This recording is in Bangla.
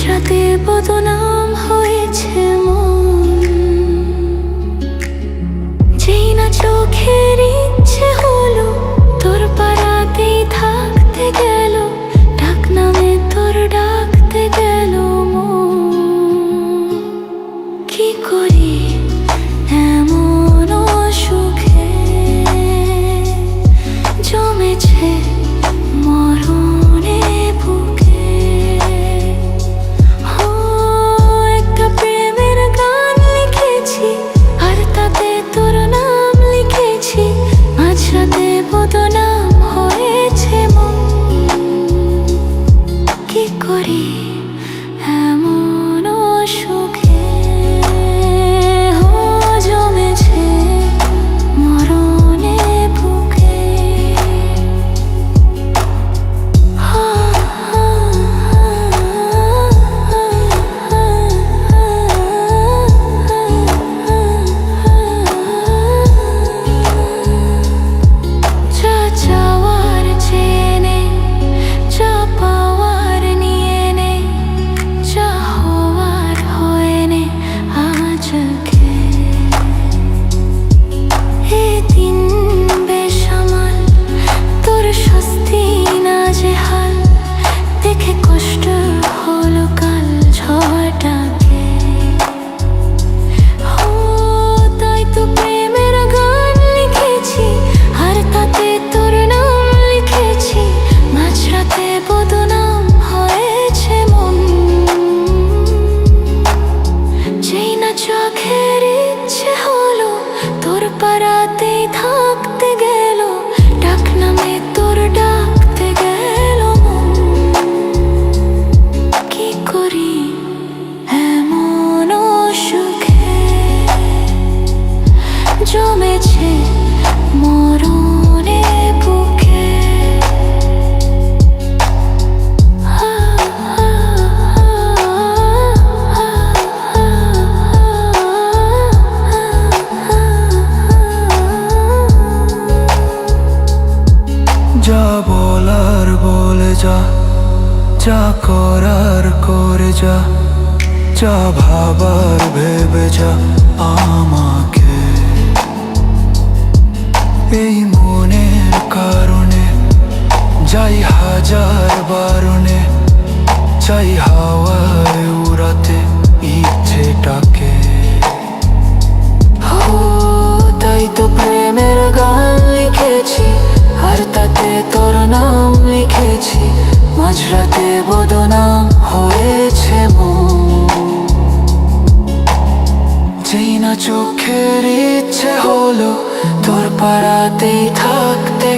মাঝরাতে বদনাম হয়েছে মন, যেই না চোখের ইচ্ছে হলো তোর পাড়াতেই থাকতে গেল, ডাক নামে তোর ডাকতে গেল মন। কি করি এমন সুখে জমেছে মরণে বুকে। একটা প্রেমের গান লিখেছি আর তাতে তোর নাম লিখেছি, মাঝরাতে বদনাম হয়েছে মন। কি করি এমন সুখে জমেছে মরণে বুকে। যা চাওয়ার চেয়ে নে, যা পাওয়ার নিয়ে নে, যা হওয়ার হয়ে নে আজকে। এই দিন বেসামাল, তোর শাস্তি নাজেহাল, দেখে কষ্ট হলো কাল ঝড়টাকে। তাই তো প্রেমের গান লিখেছি আর তাতে তোর নাম লিখেছি, মাঝরাতে বদনাম হয়েছে মন। যেই না চোখের ইচ্ছে হলো তোর পাড়াতেই থাকতে গেল, ডাক নামে তোর ডাকতে গেল মন। কি করি এমন সুখে জমেছে মরণে বুকে। যা বলার বলে যা, যা করার করে যা, যা ভাবার ভেবে যা আমাকে। এই মনের কারণে যাই হাজার বারণে, চাই হাওয়ায় উড়াতে ইচ্ছেটাকে। তাই তো প্রেমের গান লিখেছি আর তাতে তোর নাম লিখেছি, মাঝরাতে বদনাম হয়েছে মন। যেই না চোখের ইচ্ছে হলো তোর পাড়াতেই থাকতে